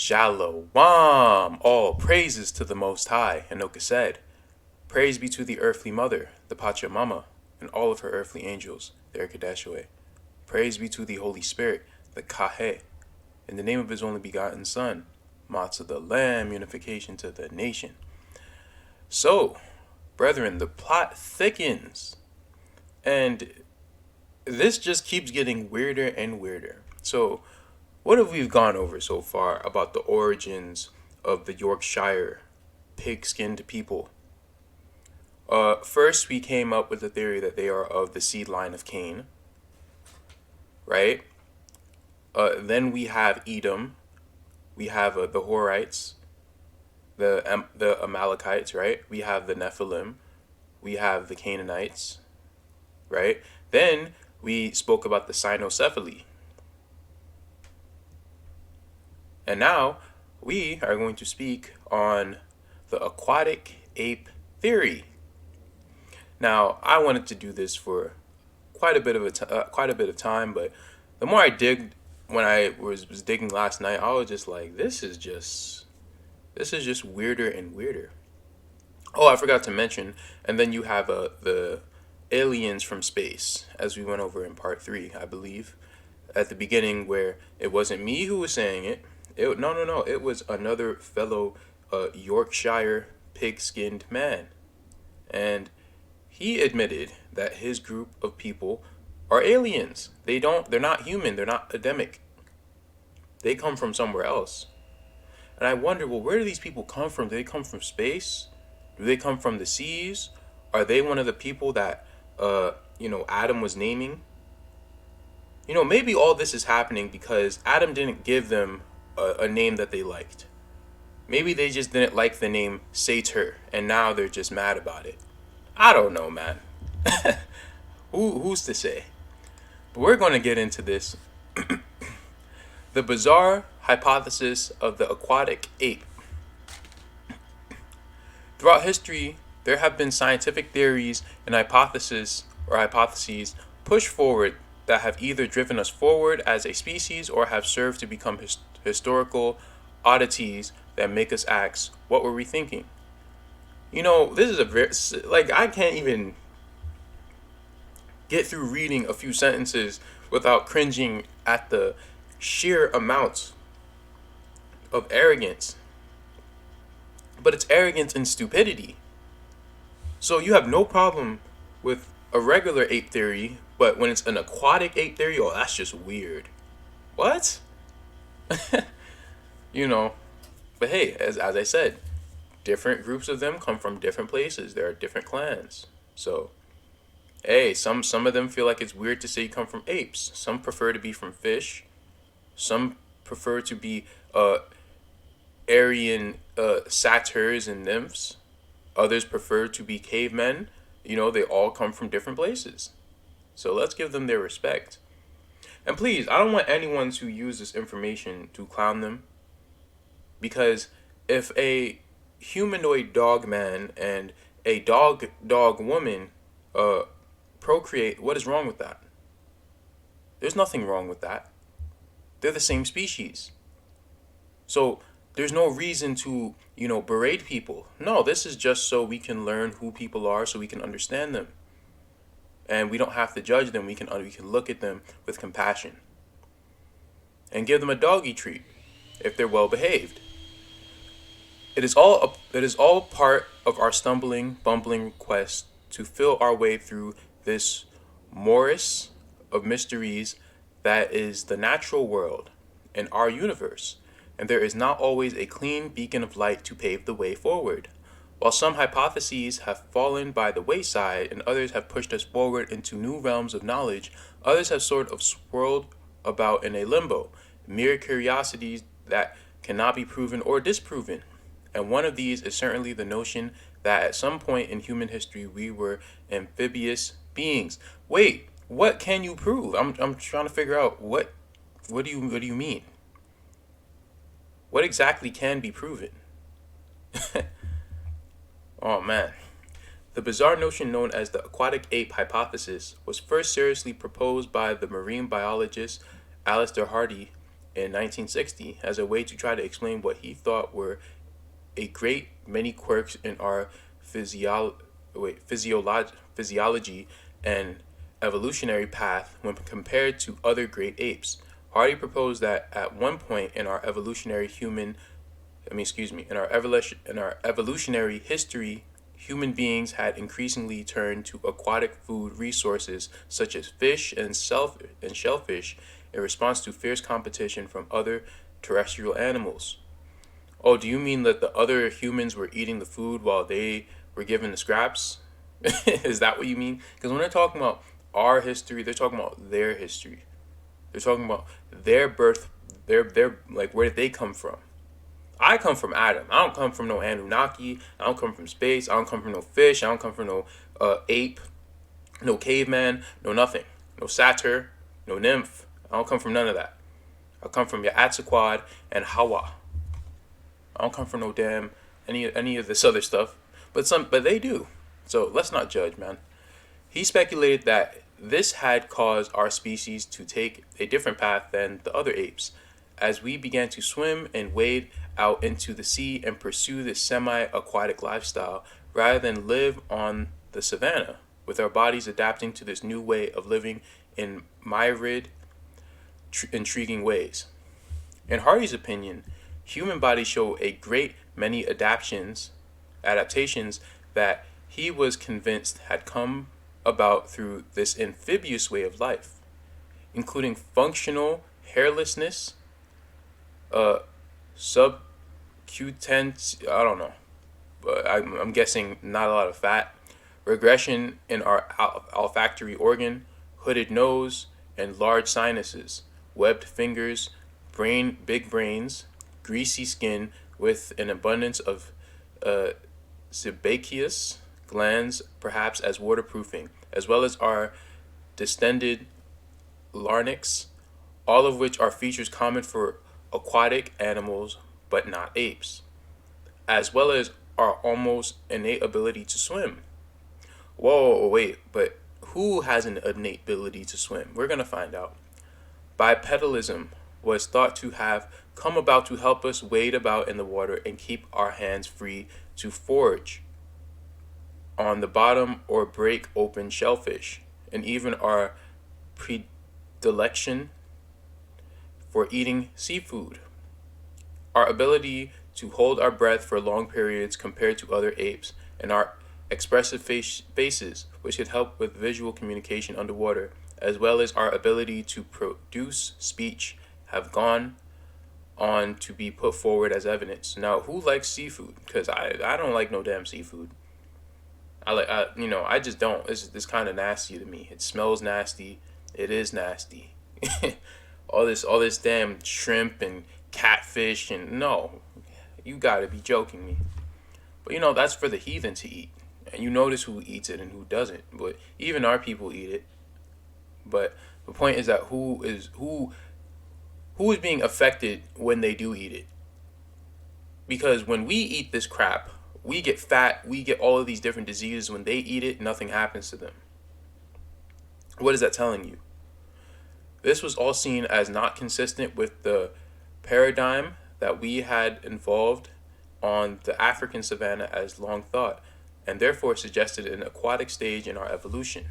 Shalom! All praises to the Most High. Anoka said, praise be to the earthly mother, the Pachamama, and all of her earthly angels, the Erkadeshwe. Praise be to the Holy Spirit, the Kahe, in the name of his only begotten Son, Motsah the Lamb, unification to the nation. So, brethren, the plot thickens, and this just keeps getting weirder and weirder. So, what have we gone over so far about the origins of the Yorkshire pig-skinned people? First, we came up with the theory that they are of the seed line of Cain, right? Then we have Edom, we have the Horites, the Amalekites, right? We have the Nephilim, we have the Canaanites, right? Then we spoke about the Cynocephaly. And now we are going to speak on the Aquatic Ape Theory. Now, I wanted to do this for quite a bit of time, but the more I digged, when I was digging last night, I was just like, this is just weirder and weirder. Oh, I forgot to mention, and then you have the aliens from space, as we went over in part 3, I believe, at the beginning, where it wasn't me who was saying it. No. It was another fellow Yorkshire pig-skinned man. And he admitted that his group of people are aliens. They're not human. They're not Adamic. They come from somewhere else. And I wonder, well, where do these people come from? Do they come from space? Do they come from the seas? Are they one of the people that, Adam was naming? Maybe all this is happening because Adam didn't give them a name that they liked. Maybe they just didn't like the name Satyr, and now they're just mad about it. I don't know, man. Who's to say? But we're going to get into this. The bizarre hypothesis of the aquatic ape. Throughout history, there have been scientific theories and hypotheses pushed forward that have either driven us forward as a species or have served to become historical oddities that make us ask, what were we thinking? This is a very, I can't even get through reading a few sentences without cringing at the sheer amount of arrogance. But it's arrogance and stupidity. So you have no problem with a regular ape theory, but when it's an aquatic ape theory, oh, that's just weird. What? But hey, as I said, different groups of them come from different places. There are different clans. So, hey, some of them feel like it's weird to say you come from apes. Some prefer to be from fish. Some prefer to be Aryan satyrs and nymphs. Others prefer to be cavemen. They all come from different places. So let's give them their respect. And please, I don't want anyone to use this information to clown them. Because if a humanoid dog man and a dog woman procreate, what is wrong with that? There's nothing wrong with that. They're the same species. So there's no reason to, berate people. No, this is just so we can learn who people are, so we can understand them. And we don't have to judge them. We can look at them with compassion. And give them a doggy treat if they're well behaved. It is all part of our stumbling, bumbling quest to feel our way through this morass of mysteries that is the natural world and our universe, and there is not always a clean beacon of light to pave the way forward. While some hypotheses have fallen by the wayside and others have pushed us forward into new realms of knowledge, others have sort of swirled about in a limbo, mere curiosities that cannot be proven or disproven. And one of these is certainly the notion that at some point in human history we were amphibious beings. Wait, what can you prove? I'm trying to figure out what do you mean? What exactly can be proven? Oh man. The bizarre notion known as the Aquatic Ape Hypothesis was first seriously proposed by the marine biologist Alistair Hardy in 1960 as a way to try to explain what he thought were a great many quirks in our physiology and evolutionary path when compared to other great apes. Hardy proposed that at one point in our evolutionary history, human beings had increasingly turned to aquatic food resources such as fish and shellfish in response to fierce competition from other terrestrial animals. Oh, do you mean that the other humans were eating the food while they were given the scraps? Is that what you mean? Because when they're talking about our history, they're talking about their history. They're talking about their birth, their like where did they come from? I come from Adam. I don't come from no Anunnaki. I don't come from space. I don't come from no fish. I don't come from no ape, no caveman, no nothing, no satyr, no nymph. I don't come from none of that. I come from Yahawahshi and Hawa. I don't come from no damn any of this other stuff, but they do. So let's not judge, man. He speculated that this had caused our species to take a different path than the other apes, as we began to swim and wade out into the sea and pursue this semi-aquatic lifestyle rather than live on the savanna, with our bodies adapting to this new way of living in myriad intriguing ways. In Hardy's opinion, human bodies show a great many adaptations that he was convinced had come about through this amphibious way of life, including functional hairlessness, subcutaneous, I don't know, but I'm guessing not a lot of fat, regression in our olfactory organ, hooded nose, and large sinuses, webbed fingers, big brains, greasy skin with an abundance of sebaceous glands, perhaps as waterproofing, as well as our distended larynx, all of which are features common for aquatic animals but not apes, as well as our almost innate ability to swim. Whoa, wait, but who has an innate ability to swim? We're going to find out. Bipedalism was thought to have come about to help us wade about in the water and keep our hands free to forage on the bottom or break open shellfish, and even our predilection for eating seafood. Our ability to hold our breath for long periods compared to other apes, and our expressive faces, which could help with visual communication underwater, as well as our ability to produce speech, have gone on to be put forward as evidence. Now, who likes seafood? Because I don't like no damn seafood. I just don't. It's kind of nasty to me. It smells nasty. It is nasty. all this damn shrimp and catfish and no, you gotta be joking me. But that's for the heathen to eat, and you notice who eats it and who doesn't. But even our people eat it. But the point is that who is being affected when they do eat it? Because when we eat this crap, we get fat, we get all of these different diseases. When they eat it, nothing happens to them. What is that telling you? This was all seen as not consistent with the paradigm that we had involved on the African savanna as long thought, and therefore suggested an aquatic stage in our evolution.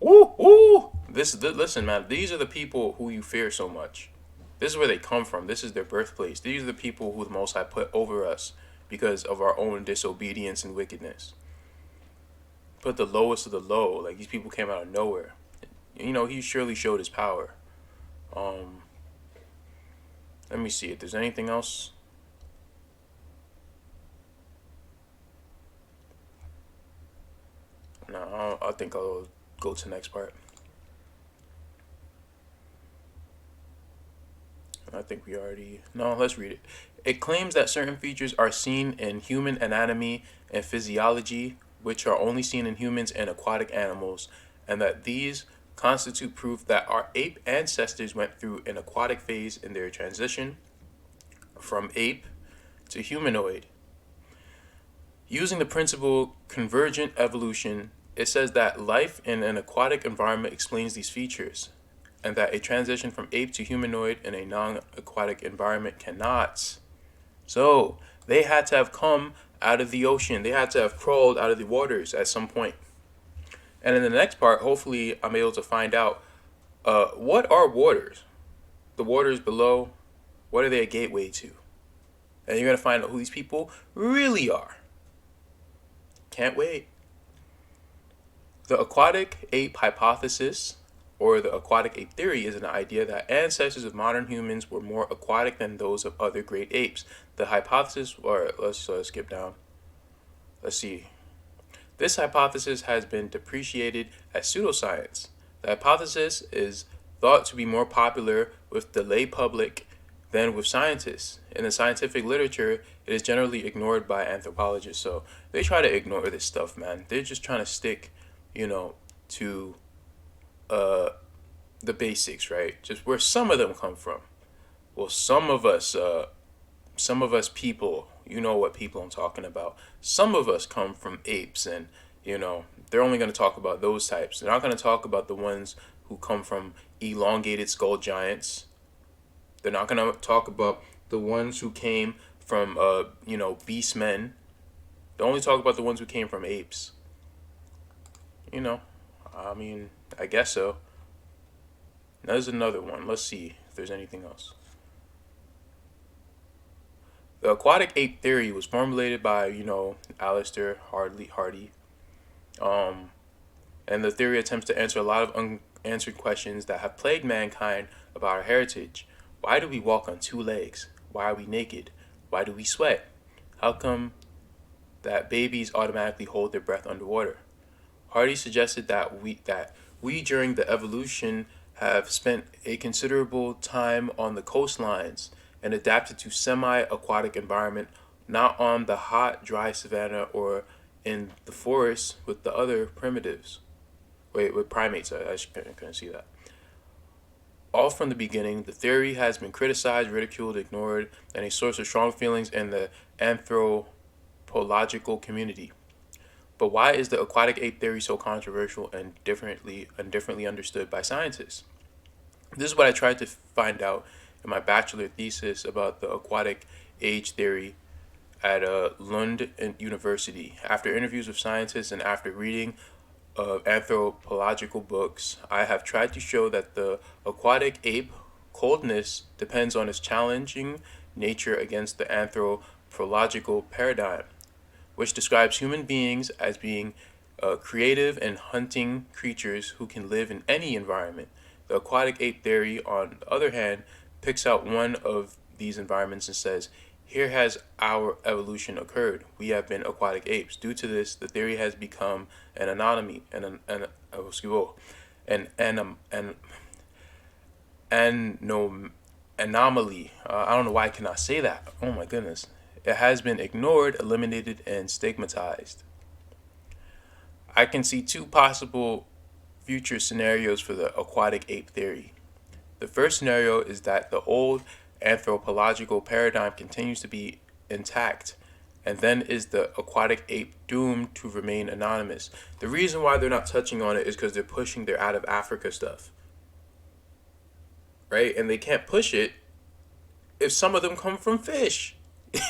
Ooh! Listen, man, these are the people who you fear so much. This is where they come from. This is their birthplace. These are the people who the Most High put over us because of our own disobedience and wickedness. Put the lowest of the low. Like, these people came out of nowhere. He surely showed his power. Let me see if there's anything else. No, I think I'll go to the next part. I think we already... No, let's read it. It claims that certain features are seen in human anatomy and physiology, which are only seen in humans and aquatic animals, and that these constitute proof that our ape ancestors went through an aquatic phase in their transition from ape to humanoid. Using the principle convergent evolution, it says that life in an aquatic environment explains these features. and that a transition from ape to humanoid in a non-aquatic environment cannot. So they had to have come out of the ocean. They had to have crawled out of the waters at some point. And in the next part, hopefully, I'm able to find out what are waters? The waters below, what are they a gateway to? And you're going to find out who these people really are. Can't wait. The Aquatic Ape Hypothesis, or the Aquatic Ape Theory, is an idea that ancestors of modern humans were more aquatic than those of other great apes. The hypothesis, or let's skip down. Let's see. This hypothesis has been depreciated as pseudoscience. The hypothesis is thought to be more popular with the lay public than with scientists. In the scientific literature, it is generally ignored by anthropologists. So they try to ignore this stuff, man. They're just trying to stick, to the basics, right? Just where some of them come from. Well, some of us people, you know what people I'm talking about. Some of us come from apes, and they're only going to talk about those types. They're not going to talk about the ones who come from elongated skull giants. They're not going to talk about the ones who came from beast men. They only talk about the ones who came from apes. I guess so. There's another one. Let's see if there's anything else. The Aquatic Ape Theory was formulated by, Alistair Hardy. And the theory attempts to answer a lot of unanswered questions that have plagued mankind about our heritage. Why do we walk on two legs? Why are we naked? Why do we sweat? How come that babies automatically hold their breath underwater? Hardy suggested that we during the evolution have spent a considerable time on the coastlines and adapted to semi-aquatic environment, not on the hot, dry savanna or in the forest with the other primitives. With primates, I couldn't see that. All from the beginning, the theory has been criticized, ridiculed, ignored, and a source of strong feelings in the anthropological community. But why is the aquatic ape theory so controversial and differently understood by scientists? This is what I tried to find out in my bachelor thesis about the aquatic age theory at Lund University. After interviews with scientists and after reading of anthropological books, I have tried to show that the aquatic ape coldness depends on its challenging nature against the anthropological paradigm, which describes human beings as being creative and hunting creatures who can live in any environment. The aquatic ape theory, on the other hand, picks out one of these environments and says, here has our evolution occurred. We have been aquatic apes. Due to this, the theory has become an anomaly, an anomaly. I don't know why I cannot say that. Oh my goodness. It has been ignored, eliminated, and stigmatized. I can see two possible future scenarios for the aquatic ape theory. The first scenario is that the old anthropological paradigm continues to be intact, and then is the aquatic ape doomed to remain anonymous. The reason why they're not touching on it is because they're pushing their out of Africa stuff, right? And they can't push it if some of them come from fish.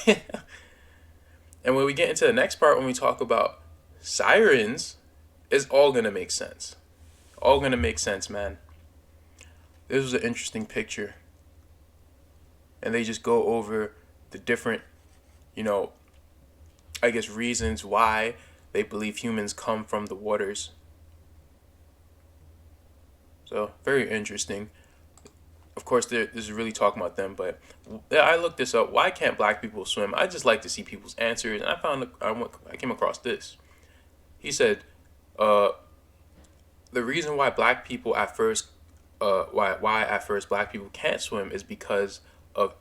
And when we get into the next part, when we talk about sirens, it's all going to make sense. All going to make sense, man. This was an interesting picture. And they just go over the different, reasons why they believe humans come from the waters. So, very interesting. Of course, this is really talking about them, but I looked this up. Why can't black people swim? I just like to see people's answers, and I came across this. He said, the reason why black people at first, why at first black people can't swim is because of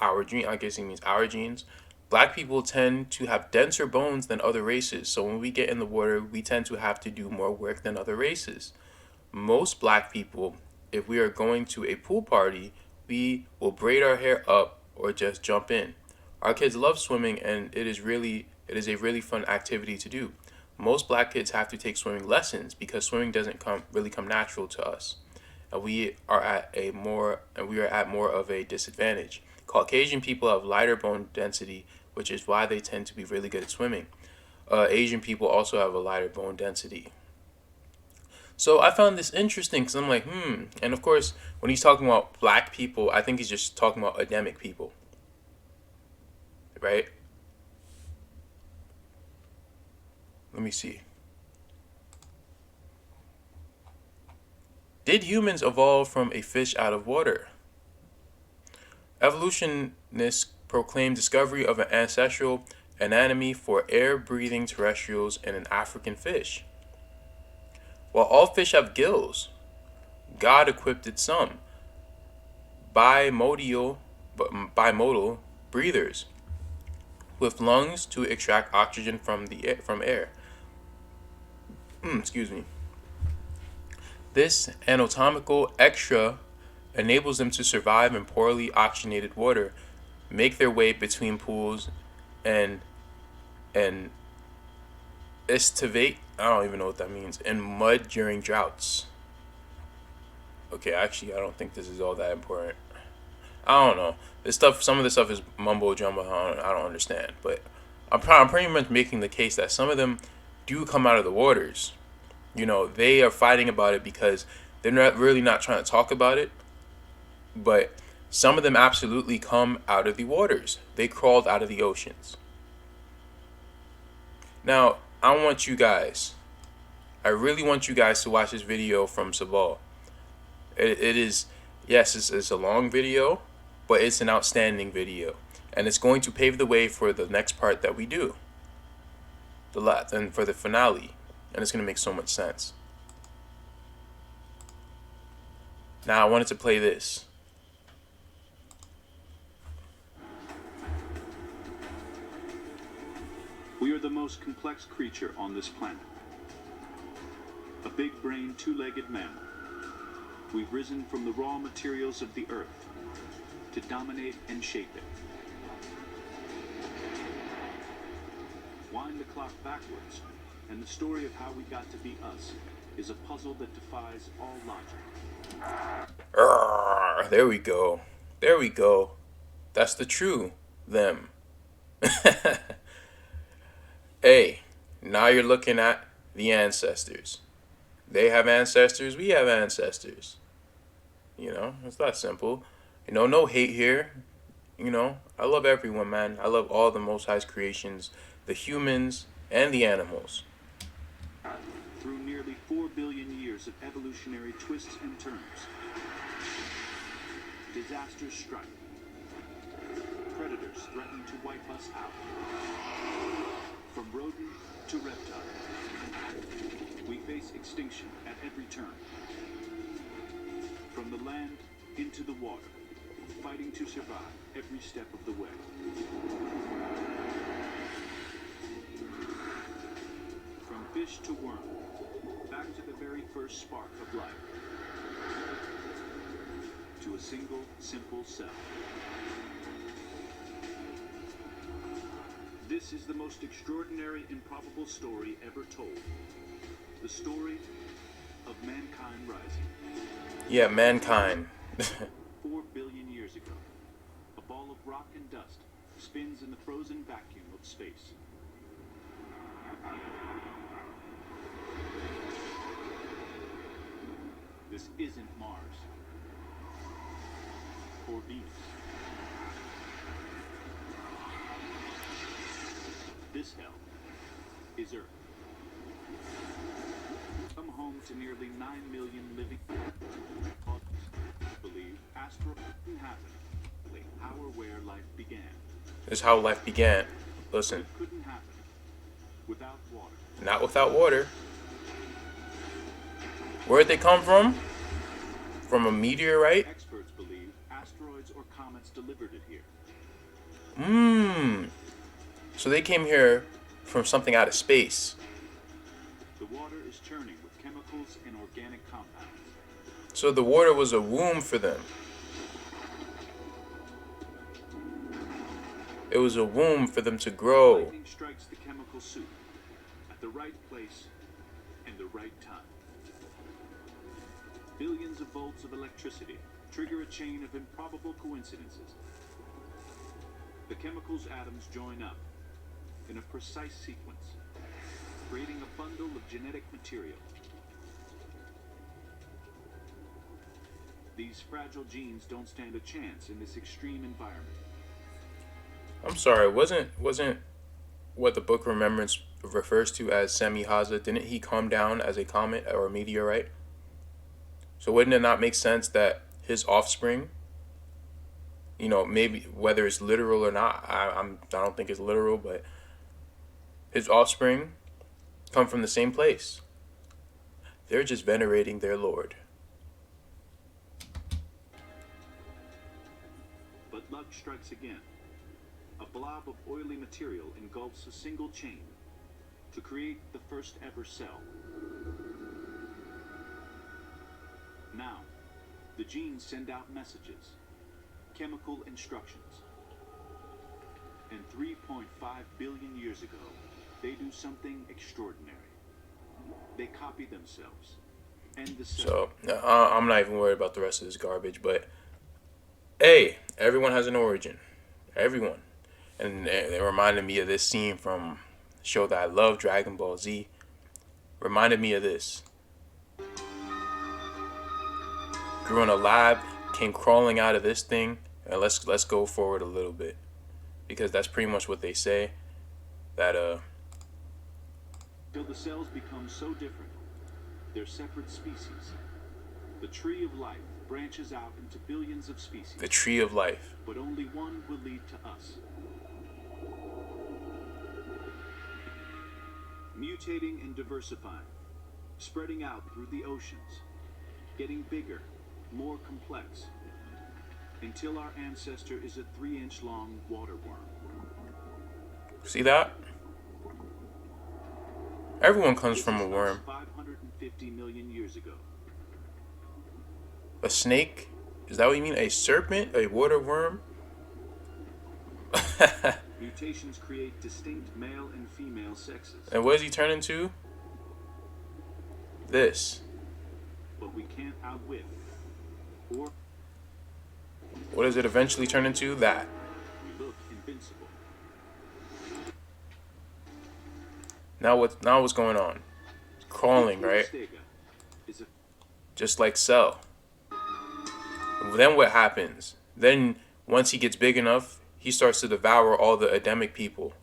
our gene. I guess he means our genes. Black people tend to have denser bones than other races, so when we get in the water, we tend to have to do more work than other races. Most black people, if we are going to a pool party, we will braid our hair up or just jump in. Our kids love swimming, and it is a really fun activity to do. Most black kids have to take swimming lessons because swimming doesn't come natural to us. and we are at more of a disadvantage. Caucasian people have lighter bone density, which is why they tend to be really good at swimming. Asian people also have a lighter bone density. So I found this interesting because I'm like, And of course, when he's talking about black people, I think he's just talking about Adamic people, right? Let me see. Did humans evolve from a fish out of water? Evolutionists proclaim discovery of an ancestral anatomy for air-breathing terrestrials in an African fish. While all fish have gills, God equipped some bimodal breathers with lungs to extract oxygen from air. Excuse me. This anatomical extra enables them to survive in poorly oxygenated water, make their way between pools, and estivate. I don't even know what that means. In mud during droughts. Okay, actually, I don't think this is all that important. I don't know. Some of this stuff is mumbo jumbo. I don't understand. But I'm pretty much making the case that some of them do come out of the waters. They are fighting about it because they're not trying to talk about it. But some of them absolutely come out of the waters. They crawled out of the oceans. Now, I really want you guys to watch this video from Sabal. It is, yes, it's a long video, but it's an outstanding video. And it's going to pave the way for the next part that we do. And for the finale. And it's going to make so much sense. Now, I wanted to play this. We are the most complex creature on this planet. A big-brained, two-legged mammal. We've risen from the raw materials of the earth to dominate and shape it. Wind the clock backwards, and the story of how we got to be us is a puzzle that defies all logic. There we go. There we go. That's the true them. Hey, now you're looking at the ancestors. They have ancestors, we have ancestors. It's that simple. No hate here. I love everyone, man. I love all the Most High's creations, the humans and the animals. Through nearly 4 billion years of evolutionary twists and turns, disasters strike. Predators threaten to wipe us out. From rodent to reptile, we face extinction at every turn. From the land into the water, fighting to survive every step of the way. From fish to worm, back to the very first spark of life. To a single, simple cell. This is the most extraordinary, improbable story ever told. The story of mankind rising. Yeah, mankind. 4 billion years ago, a ball of rock and dust spins in the frozen vacuum of space. This isn't Mars or Venus. This hell is Earth. Come home to nearly 9 million living believe asteroids didn't happen. How or where life began. This is how life began. Listen. It couldn't happen without water. Not without water. Where'd they come from? From a meteorite? Experts believe asteroids or comets delivered it here. So they came here from something out of space. The water is churning with chemicals and organic compounds. So the water was a womb for them. It was a womb for them to grow. Lightning strikes the chemical soup at the right place and the right time. Billions of volts of electricity trigger a chain of improbable coincidences. The chemicals' atoms join up in a precise sequence, creating a bundle of genetic material. These fragile genes don't stand a chance in this extreme environment. I'm sorry, wasn't what the Book of Remembrance refers to as Semihaza, didn't he come down as a comet or a meteorite? So wouldn't it not make sense that his offspring, you know, maybe whether it's literal or not, I don't think it's literal, but his offspring come from the same place. They're just venerating their Lord. But luck strikes again. A blob of oily material engulfs a single chain to create the first ever cell. Now, the genes send out messages, chemical instructions. And 3.5 billion years ago, they do something extraordinary. They copy themselves. And the cell. So, I'm not even worried about the rest of this garbage, but hey, everyone has an origin. Everyone. And it reminded me of this scene from a show that I love, Dragon Ball Z. Reminded me of this. Grew in a lab, came crawling out of this thing, and let's go forward a little bit, because that's pretty much what they say. That Till the cells become so different, they're separate species. The tree of life branches out into billions of species. the tree of life. But only one will lead to us. Mutating and diversifying, spreading out through the oceans, getting bigger, more complex, until our ancestor is a 3-inch long water worm. See that? Everyone comes from a worm. 550 million years ago. A snake? Is that what you mean? A serpent? A water worm? Mutations create distinct male and female sexes. And what does he turn into? This. But we can't outwit or What does it eventually turn into? That. we look invincible. Now what's going on? It's crawling, right? Is a Just like Cell. Then what happens? Then once he gets big enough, he starts to devour all the Adamic people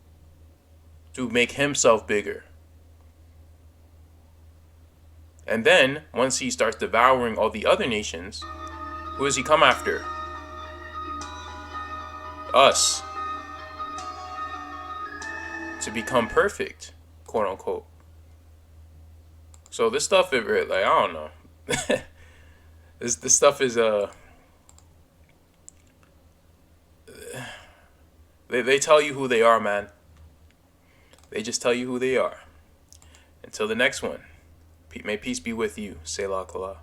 to make himself bigger. And then once he starts devouring all the other nations, who does he come after? Us. To become perfect, quote unquote. So this stuff, like, I don't know. This stuff is they tell you who they are, man. They just tell you who they are. Until the next one, may peace be with you. Selah Kala.